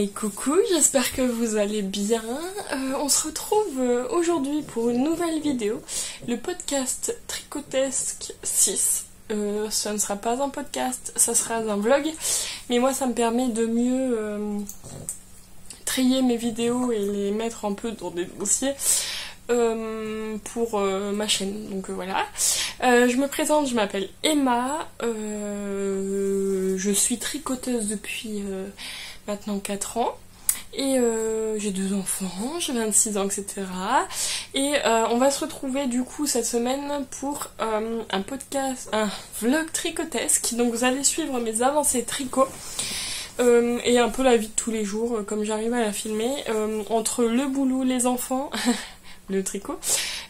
Et coucou, j'espère que vous allez bien. On se retrouve aujourd'hui pour une nouvelle vidéo, le podcast Tricotesque 6. Ça ne sera pas un podcast, ça sera un vlog, mais moi ça me permet de mieux trier mes vidéos et les mettre un peu dans des dossiers pour ma chaîne. Donc voilà. Je me présente, je m'appelle Emma, je suis tricoteuse depuis maintenant 4 ans. Et j'ai 2 enfants, j'ai 26 ans, etc. Et on va se retrouver du coup cette semaine pour un podcast, un vlog tricotesque. Donc vous allez suivre mes avancées tricot et un peu la vie de tous les jours, comme j'arrive à la filmer. Entre le boulot, les enfants, le tricot,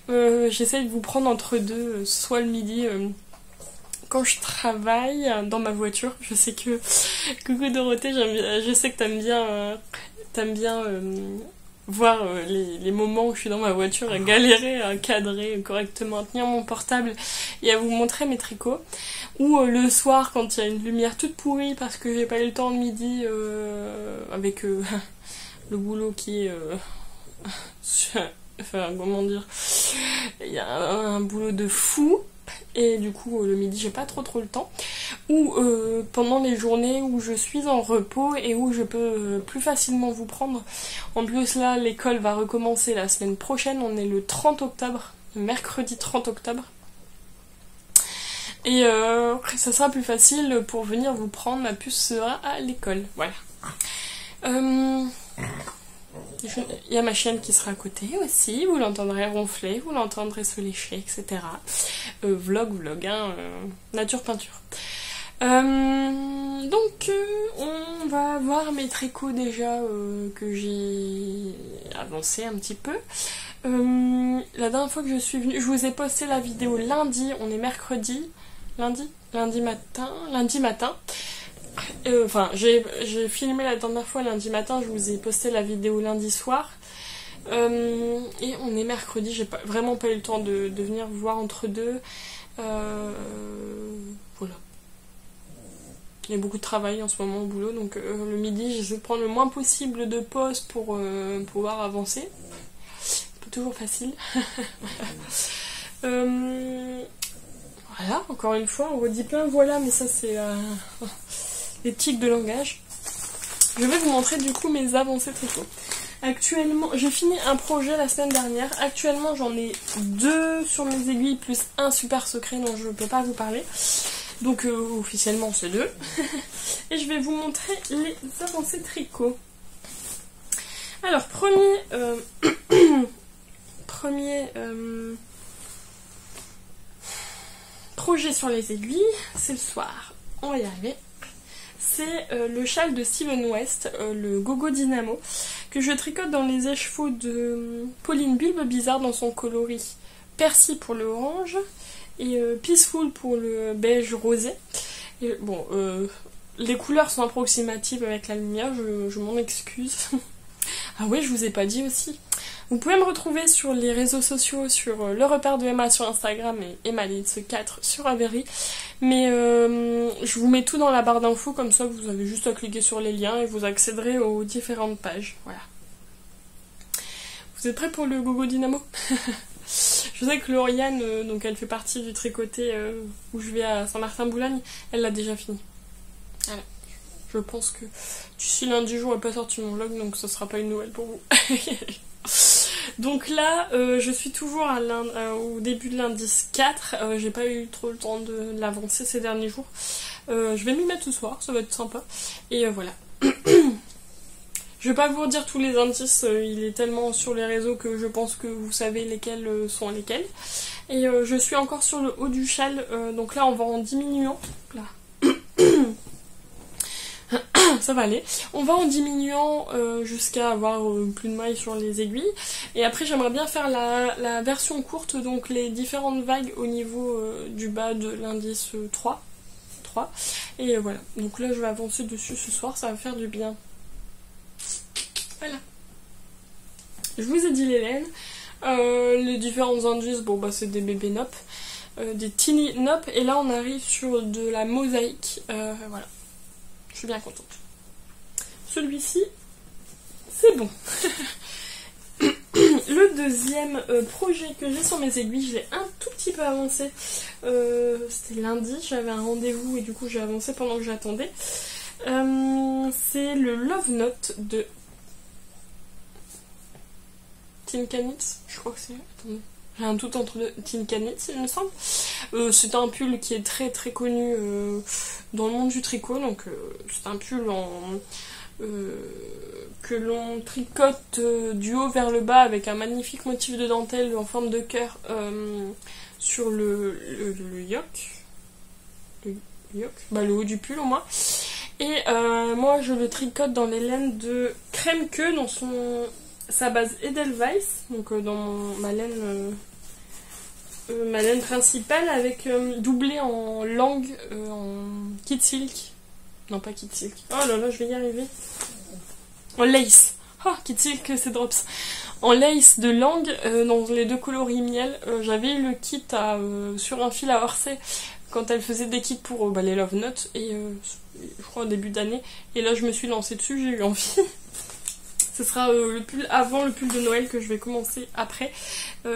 j'essaye de vous prendre entre deux, soit le midi... quand je travaille dans ma voiture. Je sais que coucou Dorothée, je sais que t'aimes bien voir les moments où je suis dans ma voiture à galérer à cadrer correctement, à tenir mon portable et à vous montrer mes tricots. Ou le soir quand il y a une lumière toute pourrie parce que j'ai pas eu le temps de midi avec le boulot qui est enfin comment dire, il y a un boulot de fou. Et du coup le midi j'ai pas trop le temps, ou pendant les journées où je suis en repos et où je peux plus facilement vous prendre. En plus là l'école va recommencer la semaine prochaine, on est le 30 octobre, mercredi 30 octobre, et ça sera plus facile pour venir vous prendre, ma puce sera à l'école, voilà. Il y a ma chienne qui sera à côté aussi, vous l'entendrez ronfler, vous l'entendrez se lécher, etc. Vlog, hein, nature peinture. Donc on va voir mes tricots déjà que j'ai avancé un petit peu. La dernière fois que je suis venue, je vous ai posté la vidéo lundi, on est mercredi, lundi matin. Enfin, j'ai filmé la dernière fois lundi matin, je vous ai posté la vidéo lundi soir. Et on est mercredi, j'ai vraiment pas eu le temps de venir vous voir entre deux. Voilà. Il y a beaucoup de travail en ce moment au boulot, donc le midi, j'essaie de prendre le moins possible de pause pour pouvoir avancer. Pas toujours facile. Voilà, encore une fois, on redit plein voilà, mais ça c'est... les tics de langage. Je vais vous montrer du coup mes avancées tricot. Actuellement, j'ai fini un projet la semaine dernière. Actuellement, j'en ai 2 sur mes aiguilles plus un super secret dont je ne peux pas vous parler. Donc officiellement c'est 2. Et je vais vous montrer les avancées tricot. Alors premier projet sur les aiguilles, c'est le soir. On va y arriver. C'est le châle de Steven West, le Gogo Dynamo, que je tricote dans les écheveaux de Pauline Bulbe Bizarre dans son coloris Percy pour le orange et Peaceful pour le beige rosé. Et, bon, les couleurs sont approximatives avec la lumière, je m'en excuse. Ah oui, je vous ai pas dit aussi. Vous pouvez me retrouver sur les réseaux sociaux, sur le repère de Emma sur Instagram et Emma4 sur Avery. Mais je vous mets tout dans la barre d'infos, comme ça vous avez juste à cliquer sur les liens et vous accéderez aux différentes pages. Voilà. Vous êtes prêts pour le Gogo Dynamo? Je sais que Lauriane, donc elle fait partie du tricoté où je vais à Saint-Martin-Boulogne, elle l'a déjà fini. Voilà. Je pense que d'ici lundi, je n'aurai pas sorti mon vlog, donc ce sera pas une nouvelle pour vous. Donc là, je suis toujours au début de l'indice 4. J'ai pas eu trop le temps de l'avancer ces derniers jours. Je vais m'y mettre ce soir, ça va être sympa. Et voilà. Je vais pas vous redire tous les indices, il est tellement sur les réseaux que je pense que vous savez lesquels sont lesquels. Et je suis encore sur le haut du châle, donc là on va en diminuant. Là. Ça va aller. On va en diminuant jusqu'à avoir plus de mailles sur les aiguilles. Et après j'aimerais bien faire la version courte, donc les différentes vagues au niveau du bas de l'indice 3. Et voilà. Donc là je vais avancer dessus ce soir, ça va faire du bien. Voilà. Je vous ai dit les laines. Les différents indices, bon bah c'est des bébés nop. Des teeny nop. Et là on arrive sur de la mosaïque. Voilà. Je suis bien contente. Celui-ci, c'est bon. Le deuxième projet que j'ai sur mes aiguilles, je l'ai un tout petit peu avancé. C'était lundi, j'avais un rendez-vous et du coup j'ai avancé pendant que j'attendais. C'est le Love Note de Tin Kanitz, je crois que c'est... Attendez. J'ai un doute entre Tin Kanitz, il me semble. C'est un pull qui est très très connu dans le monde du tricot. Donc c'est un pull que l'on tricote du haut vers le bas avec un magnifique motif de dentelle en forme de cœur sur le yoke. Le yoke, le haut du pull au moins. Et moi je le tricote dans les laines de crème queue dans sa base Edelweiss, donc dans ma laine principale avec doublé en langue en kit silk. Non, pas kit silk. Oh là là, je vais y arriver. En lace. Oh, kit silk, c'est drops. En lace de langue, dans les deux coloris miel. J'avais eu le kit sur un fil à Orsay quand elle faisait des kits pour les Love Notes, et je crois au début d'année. Et là, je me suis lancée dessus, j'ai eu envie. Ce sera le pull avant le pull de Noël que je vais commencer après.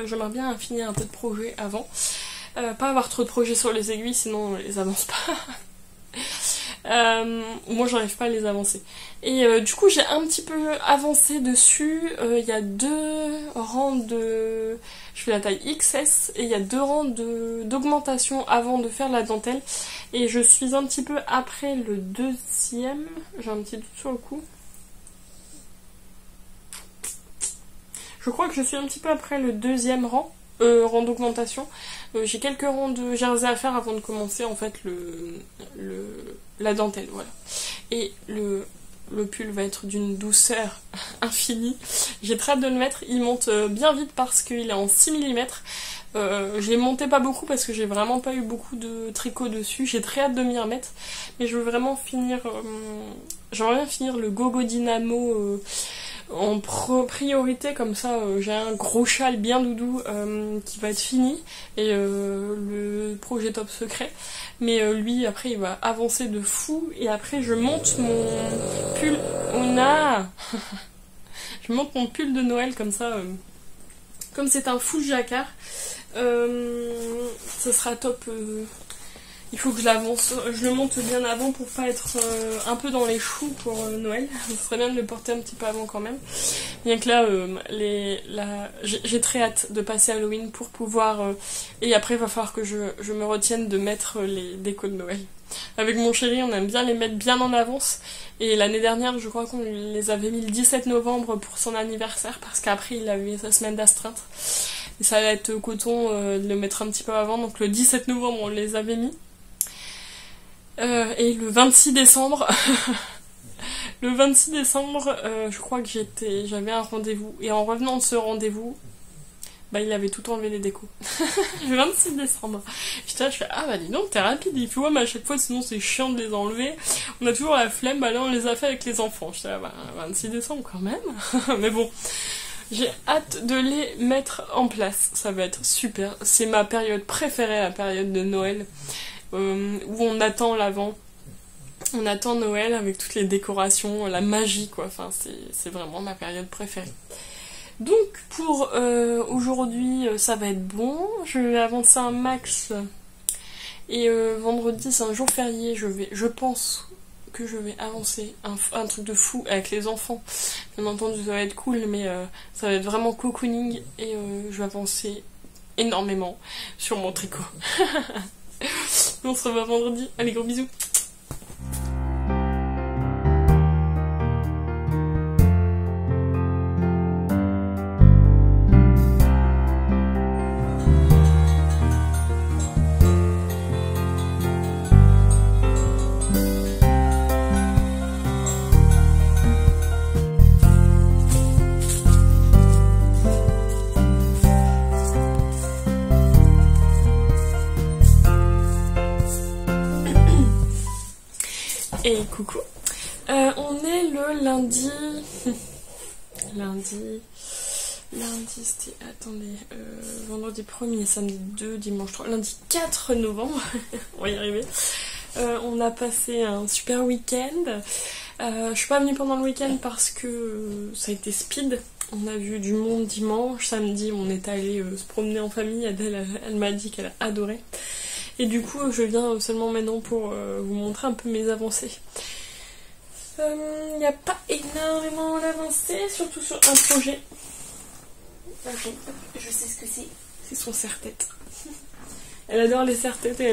J'aimerais bien finir un peu de projet avant. Pas avoir trop de projets sur les aiguilles, sinon on les avance pas. Moi j'arrive pas à les avancer. Et du coup j'ai un petit peu avancé dessus. Il y a 2 rangs de... Je fais la taille XS et il y a 2 rangs d'augmentation avant de faire la dentelle. Et je suis un petit peu après le deuxième. J'ai un petit doute sur le coup. Je crois que je suis un petit peu après le deuxième rang d'augmentation. J'ai quelques rangs de jersey à faire avant de commencer en fait la dentelle, voilà. Et le pull va être d'une douceur infinie. J'ai très hâte de le mettre. Il monte bien vite parce qu'il est en 6 mm. Je l'ai monté pas beaucoup parce que j'ai vraiment pas eu beaucoup de tricot dessus. J'ai très hâte de m'y remettre. Mais je veux vraiment finir... J'aimerais bien finir le Gogo Dynamo... en priorité, comme ça j'ai un gros châle bien doudou qui va être fini, et le projet top secret, mais lui après il va avancer de fou, et après je monte mon pull je monte mon pull de Noël comme ça, comme c'est un full jacquard, ça sera top. Il faut que je le monte bien avant pour pas être un peu dans les choux pour Noël. Ce serait bien de le porter un petit peu avant quand même. Bien que là, j'ai très hâte de passer Halloween pour pouvoir... et après, il va falloir que je me retienne de mettre les décos de Noël. Avec mon chéri, on aime bien les mettre bien en avance. Et l'année dernière, je crois qu'on les avait mis le 17 novembre pour son anniversaire, parce qu'après, il avait sa semaine d'astreinte. Et ça allait être coton de le mettre un petit peu avant. Donc le 17 novembre, on les avait mis. Et le 26 décembre, je crois que j'avais un rendez-vous. Et en revenant de ce rendez-vous, il avait tout enlevé les décos. Le 26 décembre. Putain, je fais, dis donc, t'es rapide, il faut, mais à chaque fois, sinon c'est chiant de les enlever. On a toujours la flemme, là on les a fait avec les enfants. Je dis, 26 décembre quand même. Mais bon, j'ai hâte de les mettre en place. Ça va être super. C'est ma période préférée, la période de Noël. Où on attend l'avant, on attend Noël avec toutes les décorations, la magie quoi, enfin c'est vraiment ma période préférée. Donc pour aujourd'hui ça va être bon, je vais avancer un max, et vendredi c'est un jour férié, je pense que je vais avancer un truc de fou avec les enfants. Bien entendu ça va être cool, mais ça va être vraiment cocooning, et je vais avancer énormément sur mon tricot. On se revoit vendredi. Allez, gros bisous. Et coucou, on est le lundi, c'était, attendez, vendredi 1er, samedi 2, dimanche 3, lundi 4 novembre, on va y arriver. On a passé un super week-end, Je suis pas venue pendant le week-end parce que ça a été speed. On a vu du monde dimanche, samedi on est allé se promener en famille. Adèle elle m'a dit qu'elle a adoré. Et du coup je viens seulement maintenant pour vous montrer un peu mes avancées. Il n'y a pas énormément d'avancées, surtout sur un projet. Ok, je sais ce que c'est. C'est son serre-tête. Elle adore les serre-têtes et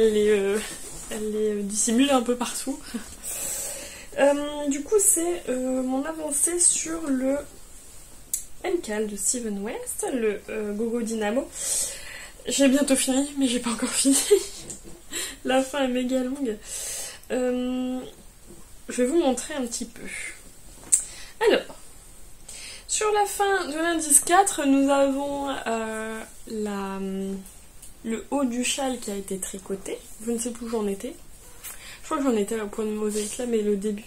elle les dissimule un peu partout. Du coup, c'est mon avancée sur le MCAL de Steven West, le Gogo Dynamo. J'ai bientôt fini, mais j'ai pas encore fini. La fin est méga longue. Je vais vous montrer un petit peu. Alors, sur la fin de l'indice 4, nous avons le haut du châle qui a été tricoté. Je ne sais plus où j'en étais. Je crois que j'en étais au point de mosaïque là, mais le début.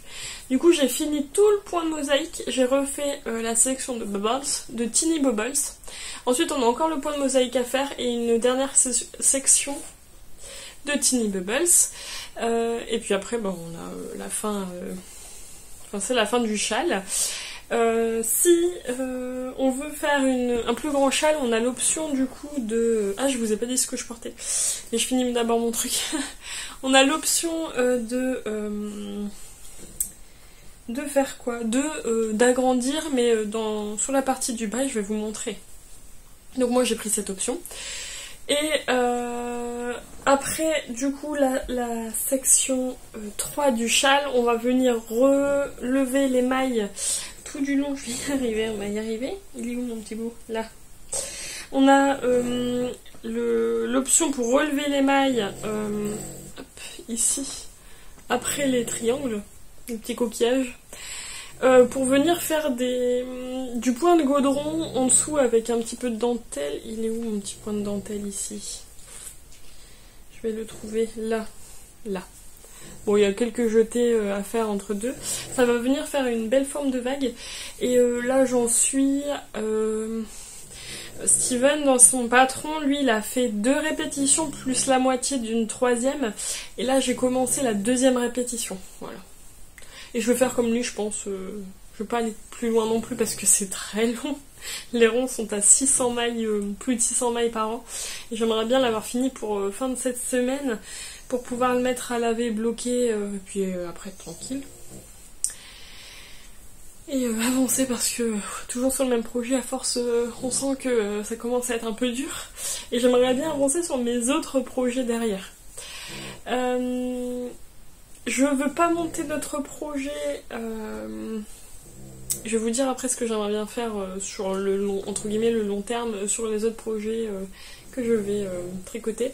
Du coup, j'ai fini tout le point de mosaïque. J'ai refait la sélection de Bubbles, de Teeny Bubbles. Ensuite, on a encore le point de mosaïque à faire et une dernière section de Teeny Bubbles. Et puis après, bon, on a la fin. Enfin, c'est la fin du châle. Si on veut faire un plus grand châle, on a l'option du coup de... Ah, je vous ai pas dit ce que je portais. Mais je finis d'abord mon truc. On a l'option de faire quoi? D'agrandir, mais sur la partie du bas, je vais vous montrer. Donc moi j'ai pris cette option. Et après, du coup, la section 3 du châle, on va venir relever les mailles tout du long. Je vais y arriver, on va y arriver. Il est où mon petit bout? Là. On a l'option pour relever les mailles ici, après les triangles, les petits coquillages. Pour venir faire du point de gaudron en dessous avec un petit peu de dentelle. Il est où mon petit point de dentelle ici? Je vais le trouver là. Bon, il y a quelques jetés à faire entre deux. Ça va venir faire une belle forme de vague. Et là, j'en suis... Steven, dans son patron, lui, il a fait 2 répétitions plus la moitié d'une 3e. Et là, j'ai commencé la 2e répétition. Voilà. Et je vais faire comme lui, je pense. Je vais pas aller plus loin non plus parce que c'est très long. Les ronds sont à 600 mailles, plus de 600 mailles par an. Et j'aimerais bien l'avoir fini pour fin de cette semaine pour pouvoir le mettre à laver, bloquer, puis après tranquille. Et avancer parce que toujours sur le même projet, à force, on sent que ça commence à être un peu dur. Et j'aimerais bien avancer sur mes autres projets derrière. Je veux pas monter d'autres projets. Je vais vous dire après ce que j'aimerais bien faire sur le long, entre guillemets, le long terme, sur les autres projets que je vais tricoter.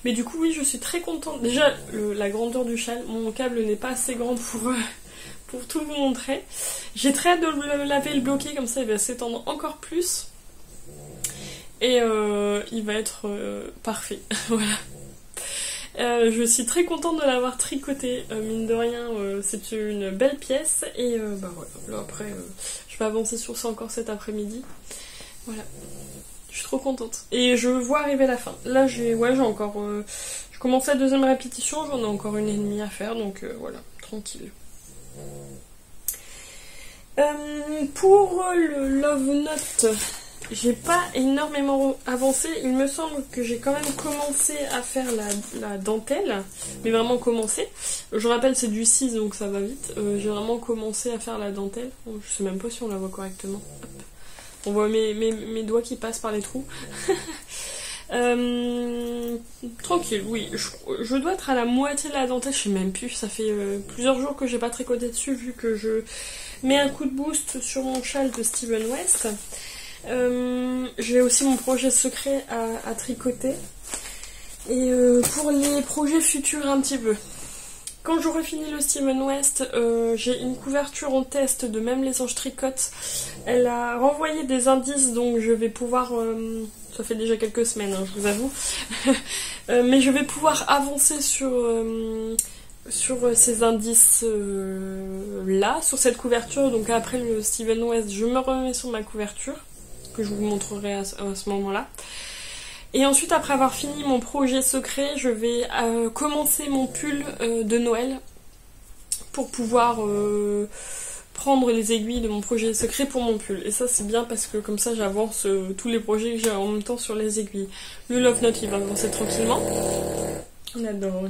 Mais du coup, oui, je suis très contente. Déjà, la grandeur du châle, mon câble n'est pas assez grand pour tout vous montrer. J'ai très hâte de le laver et le bloquer, comme ça il va s'étendre encore plus. Et il va être parfait. Voilà. Je suis très contente de l'avoir tricoté, mine de rien, c'est une belle pièce et bah voilà, là après je vais avancer sur ça encore cet après-midi. Voilà, je suis trop contente et je vois arriver la fin. Là j'ai encore, je commence la 2e répétition, j'en ai encore 1,5 à faire donc voilà, tranquille. Pour le Love Note, j'ai pas énormément avancé. Il me semble que j'ai quand même commencé à faire la dentelle, mais vraiment commencé. Je rappelle, c'est du 6 donc ça va vite. J'ai vraiment commencé à faire la dentelle. Je sais même pas si on la voit correctement. Hop. On voit mes doigts qui passent par les trous. Tranquille, oui. Je dois être à la moitié de la dentelle, je sais même plus. Ça fait plusieurs jours que j'ai pas tricoté dessus vu que je mets un coup de boost sur mon châle de Steven West. J'ai aussi mon projet secret à tricoter. Et pour les projets futurs un petit peu. Quand j'aurai fini le Steven West, j'ai une couverture en test de Même les anges tricotent. Elle a renvoyé des indices donc je vais pouvoir... ça fait déjà quelques semaines, hein, je vous avoue. Mais je vais pouvoir avancer sur ces indices là, sur cette couverture. Donc après le Steven West, je me remets sur ma couverture, que je vous montrerai à ce moment-là. Et ensuite, après avoir fini mon projet secret, je vais commencer mon pull de Noël pour pouvoir prendre les aiguilles de mon projet secret pour mon pull. Et ça c'est bien parce que comme ça j'avance tous les projets que j'ai en même temps sur les aiguilles. Le Love Note il va avancer tranquillement. On adore,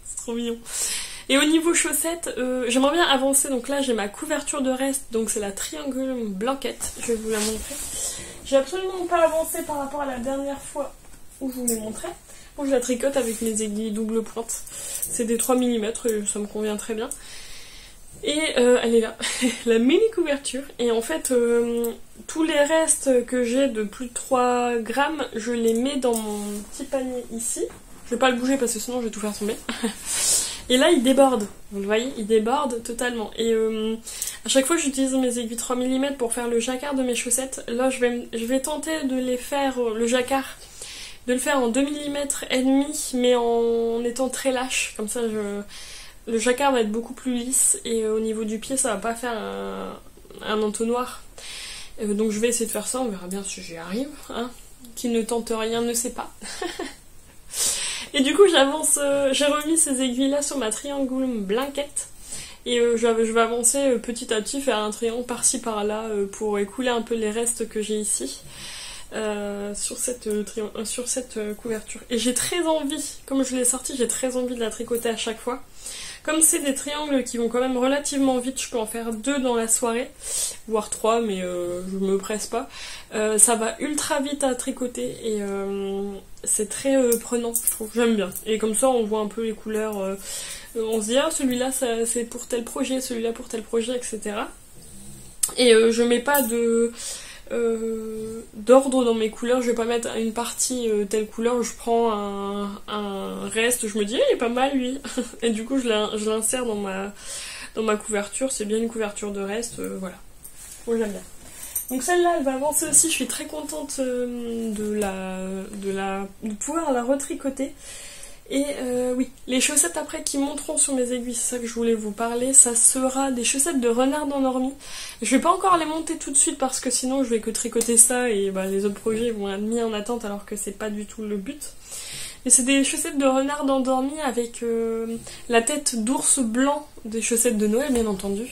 c'est trop mignon. Et au niveau chaussettes, j'aimerais bien avancer. Donc là j'ai ma couverture de reste, donc c'est la Triangle Blanquette. Je vais vous la montrer. J'ai absolument pas avancé par rapport à la dernière fois où je vous l'ai montré. Bon, je la tricote avec mes aiguilles double pointe. C'est des 3 mm, ça me convient très bien. Et elle est là, la mini couverture. Et en fait, tous les restes que j'ai de plus de 3 grammes, je les mets dans mon petit panier ici. Je vais pas le bouger parce que sinon je vais tout faire tomber. Et là, il déborde. Vous le voyez, il déborde totalement. Et à chaque fois, j'utilise mes aiguilles 3 mm pour faire le jacquard de mes chaussettes. Là, je vais tenter de les faire, le jacquard, de le faire en 2 mm et demi, mais en étant très lâche. Comme ça, le jacquard va être beaucoup plus lisse et au niveau du pied ça va pas faire un entonnoir. Donc je vais essayer de faire ça, on verra bien si j'y arrive. Hein. Qui ne tente rien ne sait pas. Et du coup j'avance, j'ai remis ces aiguilles là sur ma Triangle Blanquette. Et je vais avancer petit à petit, faire un triangle par-ci par-là pour écouler un peu les restes que j'ai ici. Sur cette couverture. Et j'ai très envie, comme je l'ai sorti, j'ai très envie de la tricoter à chaque fois. Comme c'est des triangles qui vont quand même relativement vite, je peux en faire 2 dans la soirée, voire 3, mais je me presse pas. Ça va ultra vite à tricoter et c'est très prenant, je trouve. J'aime bien. Et comme ça, on voit un peu les couleurs. On se dit, ah, celui-là, c'est pour tel projet, celui-là pour tel projet, etc. Et je mets pas d'ordre dans mes couleurs, je vais pas mettre une partie telle couleur, je prends un reste, je me dis il est pas mal lui et du coup je l'insère dans ma couverture, c'est bien une couverture de reste, voilà. Bon, j'aime bien. Donc celle-là elle va avancer aussi, je suis très contente de pouvoir la retricoter. Et oui, les chaussettes après qui monteront sur mes aiguilles, c'est ça que je voulais vous parler, ça sera des chaussettes de renard endormi. Je vais pas encore les monter tout de suite parce que sinon je vais que tricoter ça et bah, les autres projets vont être mis en attente alors que c'est pas du tout le but. Mais c'est des chaussettes de renard endormi avec la tête d'ours blanc, des chaussettes de Noël bien entendu.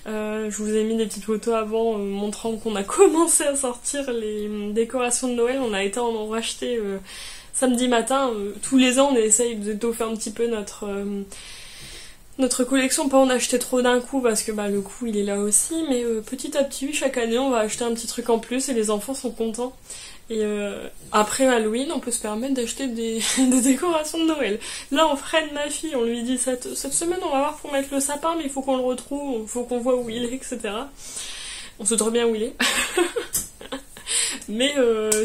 Je vous ai mis des petites photos avant montrant qu'on a commencé à sortir les décorations de Noël, on a été en racheter... samedi matin, tous les ans on essaye d'étoffer un petit peu notre collection, pas en acheter trop d'un coup parce que bah, le coût il est là aussi, mais petit à petit chaque année on va acheter un petit truc en plus et les enfants sont contents. Et après Halloween on peut se permettre d'acheter des décorations de Noël. Là on freine ma fille, on lui dit cette semaine on va voir pour mettre le sapin mais il faut qu'on le retrouve, il faut qu'on voit où il est, etc. On sait trop bien où il est. Mais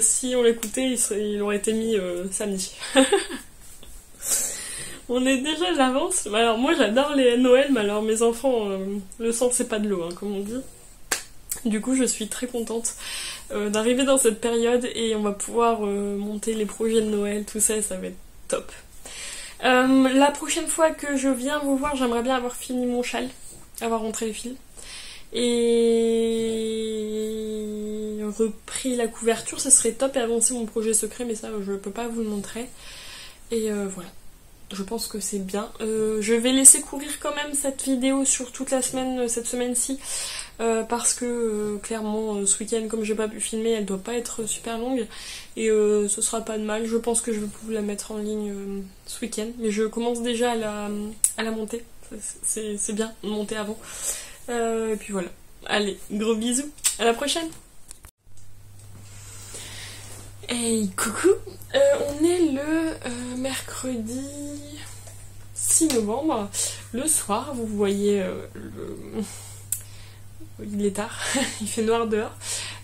si on l'écoutait, il aurait été mis samedi. On est déjà de l'avance. Alors moi j'adore les Noël, mais alors mes enfants, le sang c'est pas de l'eau, hein, comme on dit. Du coup je suis très contente d'arriver dans cette période et on va pouvoir monter les projets de Noël, tout ça, et ça va être top. La prochaine fois que je viens vous voir, j'aimerais bien avoir fini mon châle, avoir rentré les fils. Et repris la couverture, ce serait top, et avancer mon projet secret, mais ça je peux pas vous le montrer. Et voilà, je pense que c'est bien. Je vais laisser courir quand même cette vidéo sur toute la semaine, cette semaine-ci, parce que clairement ce week-end comme j'ai pas pu filmer, elle doit pas être super longue et ce sera pas de mal. Je pense que je vais pouvoir la mettre en ligne ce week-end, mais je commence déjà à la monter. C'est bien de monter avant. Et puis voilà. Allez, gros bisous. À la prochaine. Hey, coucou. On est le mercredi 6 novembre. Le soir, vous voyez, il est tard. Il fait noir dehors.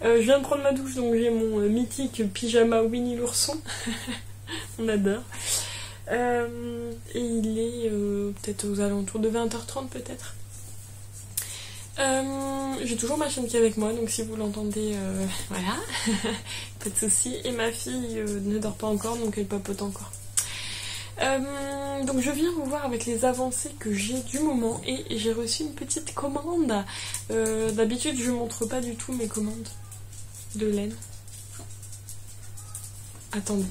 Je viens de prendre ma douche, donc j'ai mon mythique pyjama Winnie l'ourson. On adore. Et il est peut-être aux alentours de 20h30 peut-être. J'ai toujours ma chienne qui est avec moi, donc si vous l'entendez, voilà, pas de soucis. Et ma fille ne dort pas encore, donc elle papote encore. Donc je viens vous voir avec les avancées que j'ai du moment et j'ai reçu une petite commande. D'habitude je montre pas du tout mes commandes de laine. Attendez.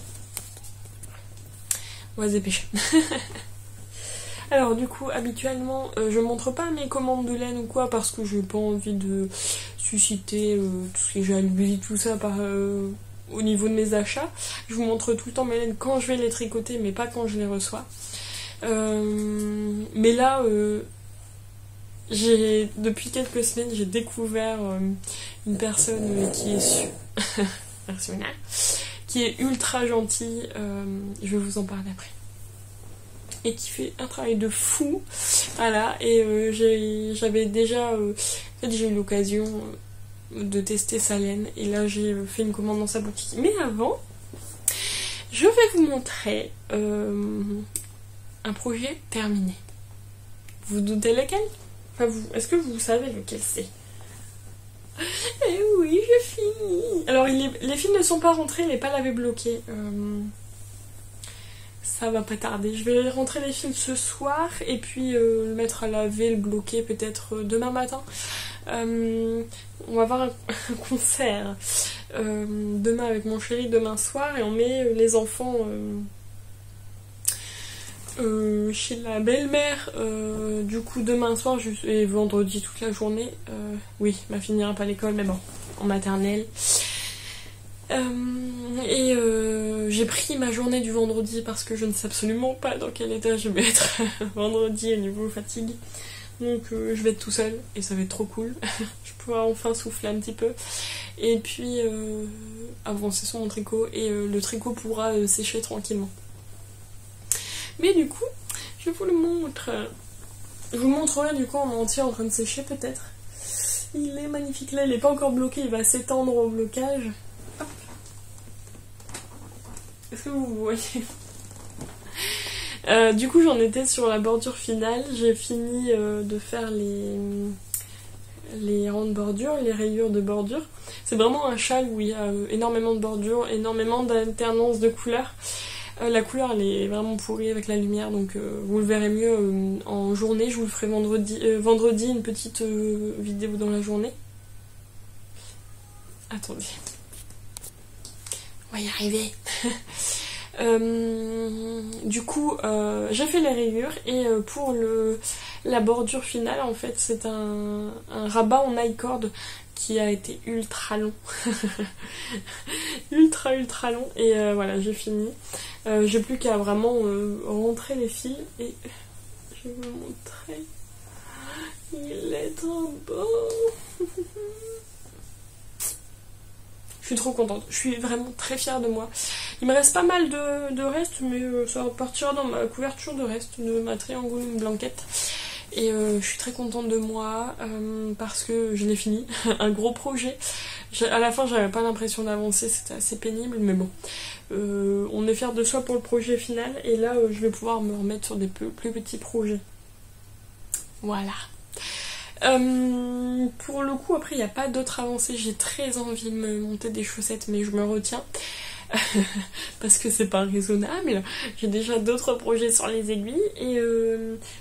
On va se dépêcher. Alors du coup, habituellement, je montre pas mes commandes de laine ou quoi parce que j'ai pas envie de susciter tout ce qui est jalousie, tout ça au niveau de mes achats. Je vous montre tout le temps mes laines quand je vais les tricoter, mais pas quand je les reçois. Mais là, depuis quelques semaines, j'ai découvert une personne qui est merci, qui est ultra gentille. Je vais vous en parler après. Et qui fait un travail de fou. Voilà, et j'avais déjà... en fait, j'ai eu l'occasion de tester sa laine. Et là, j'ai fait une commande dans sa boutique. Mais avant, je vais vous montrer un projet terminé. Vous doutez lequel? Enfin, est-ce que vous savez lequel c'est? Eh oui, j'ai fini. Alors, les fils ne sont pas rentrés, les pales avaient bloqué. Ça va pas tarder. Je vais rentrer les fils ce soir et puis le mettre à laver, le bloquer peut-être demain matin. On va avoir un concert demain avec mon chéri, demain soir, et on met les enfants chez la belle-mère du coup demain soir et vendredi toute la journée. Oui, ma fille n'ira pas à l'école, mais bon, en maternelle. J'ai pris ma journée du vendredi parce que je ne sais absolument pas dans quel état je vais être vendredi au niveau fatigue. Donc je vais être tout seul et ça va être trop cool. Je pourrai enfin souffler un petit peu. Et puis avancer sur mon tricot et le tricot pourra sécher tranquillement. Mais du coup, je vous le montre. Je vous montrerai du coup en entier en train de sécher peut-être. Il est magnifique. Là, il n'est pas encore bloqué, il va s'étendre au blocage. Est-ce que vous voyez? Du coup, j'en étais sur la bordure finale. J'ai fini de faire les rangs de bordure, les rayures de bordure. C'est vraiment un châle où il y a énormément de bordure, énormément d'alternance de couleurs. La couleur, elle est vraiment pourrie avec la lumière, donc vous le verrez mieux en journée. Je vous le ferai vendredi une petite vidéo dans la journée. Attendez. On va y arriver. Du coup, j'ai fait les rayures et pour la bordure finale, en fait, c'est un rabat en high-cord qui a été ultra long. ultra long. Et voilà, j'ai fini. J'ai plus qu'à vraiment rentrer les fils et je vais vous montrer. Il est trop beau. Je suis trop contente, je suis vraiment très fière de moi. Il me reste pas mal de restes, mais ça partira dans ma couverture de reste de ma triangle blanquette. Et je suis très contente de moi parce que je l'ai fini. Un gros projet. À la fin, j'avais pas l'impression d'avancer, c'était assez pénible, mais bon. On est fiers de soi pour le projet final. Et là, je vais pouvoir me remettre sur des plus petits projets. Voilà. Pour le coup, après, il n'y a pas d'autres avancées. J'ai très envie de me monter des chaussettes, mais je me retiens. Parce que c'est pas raisonnable. J'ai déjà d'autres projets sur les aiguilles. Et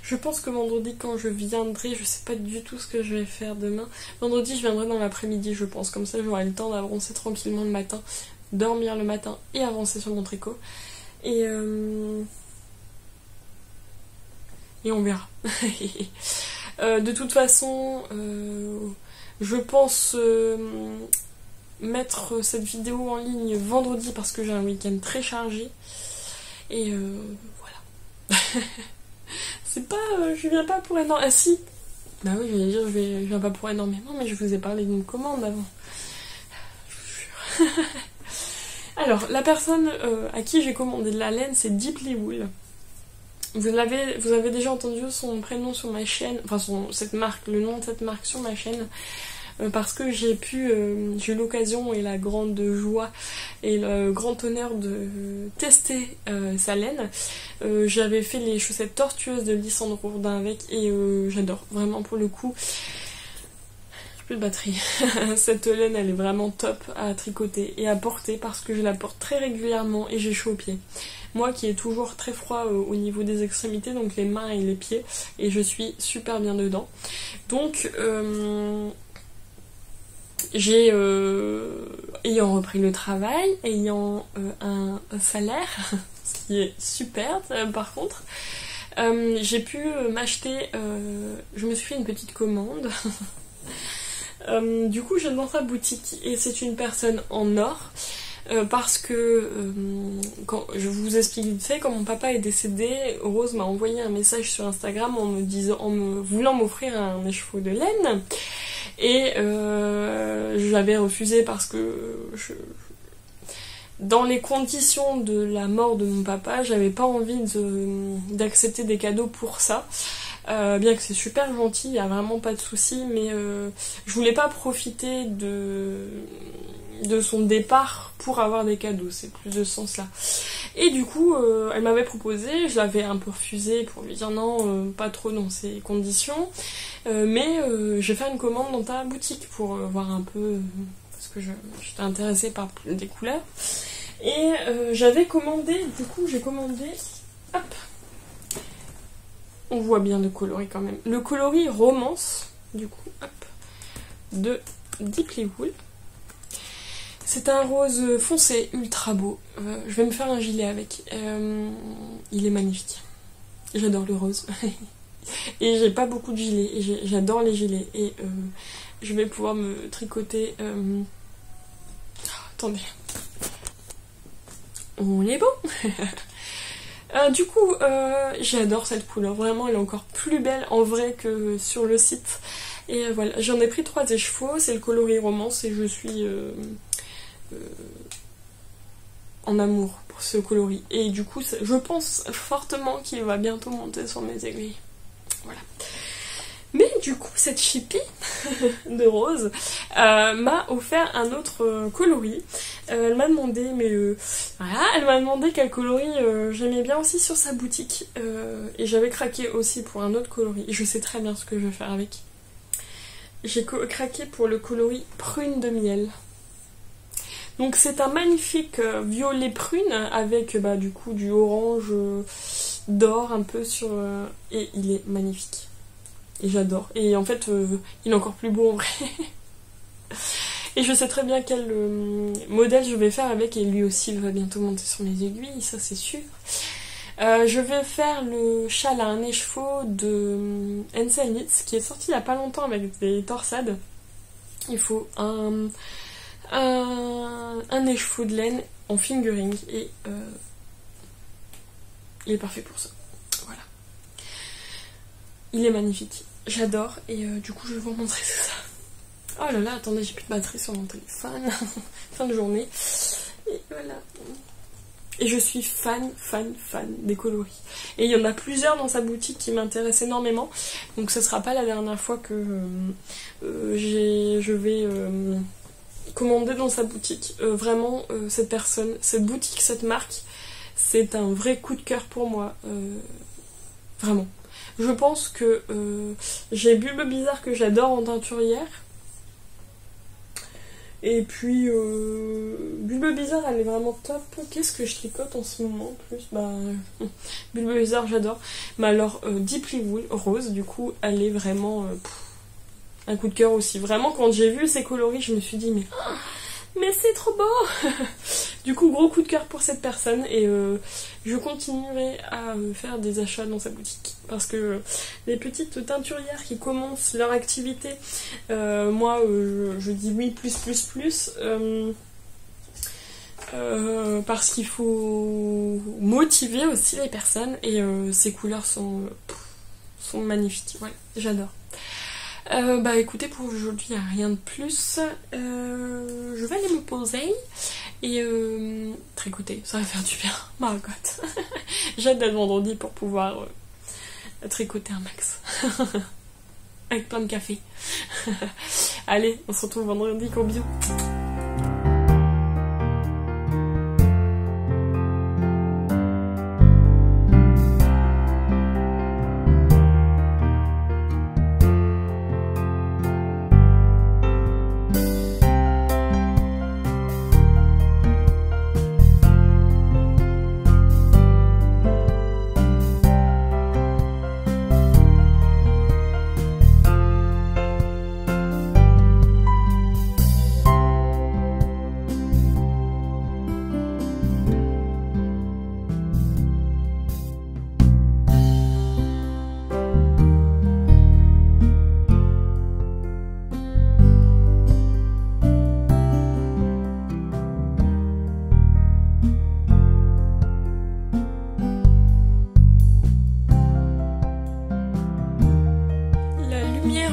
je pense que vendredi, quand je viendrai, je sais pas du tout ce que je vais faire demain. Vendredi, je viendrai dans l'après-midi, je pense. Comme ça, j'aurai le temps d'avancer tranquillement le matin, dormir le matin et avancer sur mon tricot. Et on verra. De toute façon, je pense mettre cette vidéo en ligne vendredi parce que j'ai un week-end très chargé. Et voilà. C'est pas... je viens pas pour énormément... Ah si. Bah oui, je vais dire je viens pas pour énormément, mais je vous ai parlé d'une commande avant. Je vous jure. Alors, la personne à qui j'ai commandé de la laine, c'est Deeply Wool. Vous avez déjà entendu son prénom sur ma chaîne, enfin cette marque, le nom de cette marque sur ma chaîne, parce que j'ai eu l'occasion et la grande joie et le grand honneur de tester sa laine. J'avais fait les chaussettes tortueuses de Lysandre Rourdin avec et j'adore, vraiment pour le coup. J'ai plus de batterie. Cette laine, elle est vraiment top à tricoter et à porter parce que je la porte très régulièrement et j'ai chaud aux pieds. Moi qui ai toujours très froid au niveau des extrémités, donc les mains et les pieds, et je suis super bien dedans. Donc j'ai, ayant repris le travail, ayant un salaire, ce qui est super par contre, J'ai pu m'acheter, je me suis fait une petite commande. Du coup, je viens dans sa boutique et c'est une personne en or. Parce que quand je vous explique vite fait, quand mon papa est décédé, Rose m'a envoyé un message sur Instagram en me voulant m'offrir un écheveau de laine et j'avais refusé parce que dans les conditions de la mort de mon papa, j'avais pas envie d'accepter des cadeaux pour ça. Bien que c'est super gentil, il n'y a vraiment pas de souci, mais je voulais pas profiter de son départ pour avoir des cadeaux, c'est plus de ce sens là. Et du coup, elle m'avait proposé, je l'avais un peu refusé pour lui dire non, pas trop dans ces conditions, mais je vais faire une commande dans ta boutique pour voir un peu, parce que j'étais intéressée par des couleurs. Et j'avais commandé, du coup j'ai commandé, hop, on voit bien le coloris quand même, le coloris Romance, du coup, hop, de Deeply Wool. C'est un rose foncé, ultra beau. Je vais me faire un gilet avec. Il est magnifique. J'adore le rose. Et j'ai pas beaucoup de gilets. Et j'adore les gilets. Et je vais pouvoir me tricoter... attendez. On est bon. Du coup, j'adore cette couleur. Vraiment, elle est encore plus belle en vrai que sur le site. Et voilà, j'en ai pris 3 écheveaux. C'est le coloris Romance et je suis... en amour pour ce coloris et du coup je pense fortement qu'il va bientôt monter sur mes aiguilles, voilà. Mais du coup cette chippie de Rose m'a offert un autre coloris. Elle m'a demandé voilà, elle m'a demandé quel coloris j'aimais bien aussi sur sa boutique et j'avais craqué aussi pour un autre coloris et je sais très bien ce que je vais faire avec. J'ai craqué pour le coloris Prune de miel. Donc c'est un magnifique violet prune avec du coup du orange d'or un peu sur... et il est magnifique. Et j'adore. Et en fait, il est encore plus beau en vrai. Et je sais très bien quel modèle je vais faire avec et lui aussi il va bientôt monter sur mes aiguilles, ça c'est sûr. Je vais faire le châle à un écheveau de Hansel Knits qui est sorti il y a pas longtemps avec des torsades. Il faut un écheveau de laine en fingering et il est parfait pour ça. Voilà. Il est magnifique. J'adore et du coup je vais vous montrer tout ça. Oh là là, attendez, j'ai plus de batterie sur mon téléphone. Fin de journée. Et voilà. Et je suis fan des coloris. Et il y en a plusieurs dans sa boutique qui m'intéressent énormément. Donc ce sera pas la dernière fois que je vais... commander dans sa boutique. Vraiment, cette personne, cette boutique, cette marque, c'est un vrai coup de cœur pour moi. Vraiment. Je pense que j'ai Bulbe Bizarre que j'adore en teinturière. Et puis, Bulbe Bizarre, elle est vraiment top. Qu'est-ce que je tricote en ce moment en plus? Bulbe Bizarre, j'adore. Mais alors, Deeply Wool, Rose, du coup, elle est vraiment... un coup de cœur aussi. Vraiment, quand j'ai vu ces coloris, je me suis dit, mais c'est trop beau. Du coup, gros coup de cœur pour cette personne. Et je continuerai à faire des achats dans sa boutique. Parce que les petites teinturières qui commencent leur activité, moi, je dis oui, plus. Parce qu'il faut motiver aussi les personnes. Et ces couleurs sont magnifiques. Voilà, j'adore. Écoutez, pour aujourd'hui, il n'y a rien de plus. Je vais aller me poser et tricoter, ça va faire du bien. My God. J'ai hâte d'être vendredi pour pouvoir tricoter un max. Avec plein de café. Allez, on se retrouve vendredi, gros bisous.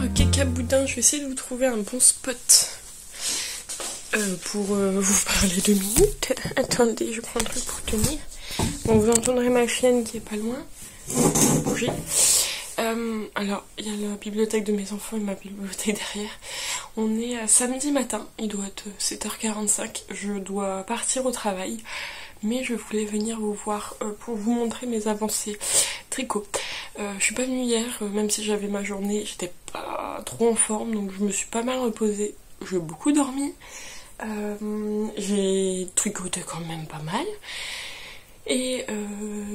faire caca boudin. Je vais essayer de vous trouver un bon spot pour vous parler 2 minutes. Attendez, je prends un truc pour tenir. Bon, vous entendrez ma chienne qui est pas loin. Bouger. Alors, il y a la bibliothèque de mes enfants et ma bibliothèque derrière. On est samedi matin, il doit être 7h45. Je dois partir au travail, mais je voulais venir vous voir pour vous montrer mes avancées tricot. Je suis pas venue hier, même si j'avais ma journée, j'étais pas trop en forme, donc je me suis pas mal reposée. J'ai beaucoup dormi. J'ai tricoté quand même pas mal. Et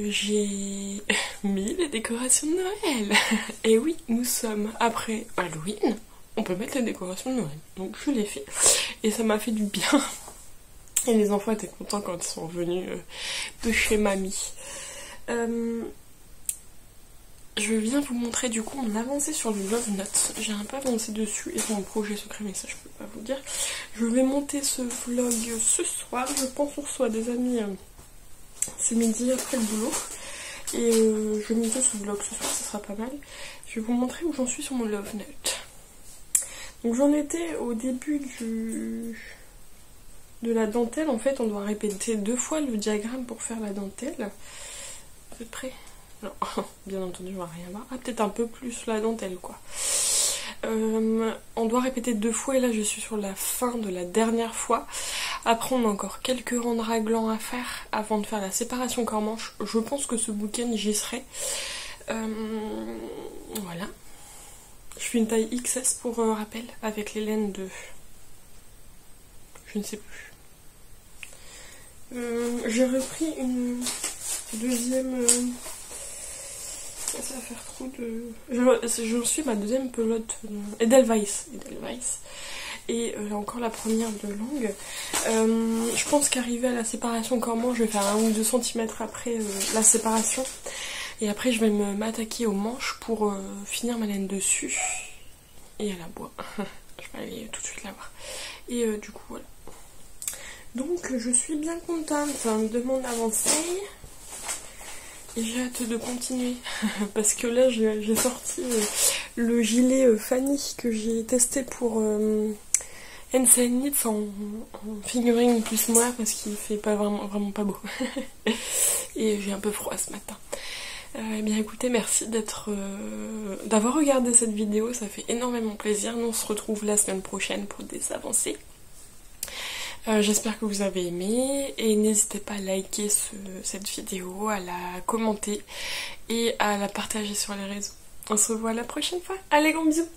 j'ai mis les décorations de Noël. Et oui, nous sommes après Halloween. On peut mettre les décorations de Noël. Donc je l'ai fait. Et ça m'a fait du bien. Et les enfants étaient contents quand ils sont venus de chez mamie. Je viens vous montrer du coup mon avancée sur le Love Note. J'ai un peu avancé dessus et c'est mon projet secret, mais ça je peux pas vous dire. Je vais monter ce vlog ce soir. Je pense qu'on reçoit des amis ce midi après le boulot. Et je vais monter ce vlog ce soir, ça sera pas mal. Je vais vous montrer où j'en suis sur mon Love Note. Donc j'en étais au début de la dentelle. En fait, on doit répéter 2 fois le diagramme pour faire la dentelle. Vous êtes prêts? Non, bien entendu, on va rien voir. Ah, peut-être un peu plus la dentelle, quoi. On doit répéter 2 fois et là, je suis sur la fin de la dernière fois. Après, on a encore quelques rangs de raglan à faire avant de faire la séparation corps-manche. Je pense que ce week-end, j'y serai. Voilà. Je fais une taille XS pour rappel, avec les laines de... Je ne sais plus. J'ai repris une deuxième... Ça va faire trop de... Je suis ma deuxième pelote Edelweiss. Et encore la première de longue. Je pense qu'arrivé à la séparation corps-manche, je vais faire 1 ou 2 cm après la séparation. Et après, je vais m'attaquer aux manches pour finir ma laine dessus. Et à la bois. Je vais aller tout de suite la voir. Et du coup, voilà. Donc, je suis bien contente de mon avancée. Et j'ai hâte de continuer. Parce que là, j'ai sorti le gilet Fanny que j'ai testé pour Knits en figurine plus moire parce qu'il fait pas vraiment pas beau. Et j'ai un peu froid ce matin. Eh bien écoutez, merci d'avoir regardé cette vidéo, ça fait énormément plaisir. Nous on se retrouve la semaine prochaine pour des avancées. J'espère que vous avez aimé et n'hésitez pas à liker cette vidéo, à la commenter et à la partager sur les réseaux. On se revoit la prochaine fois. Allez, gros bisous!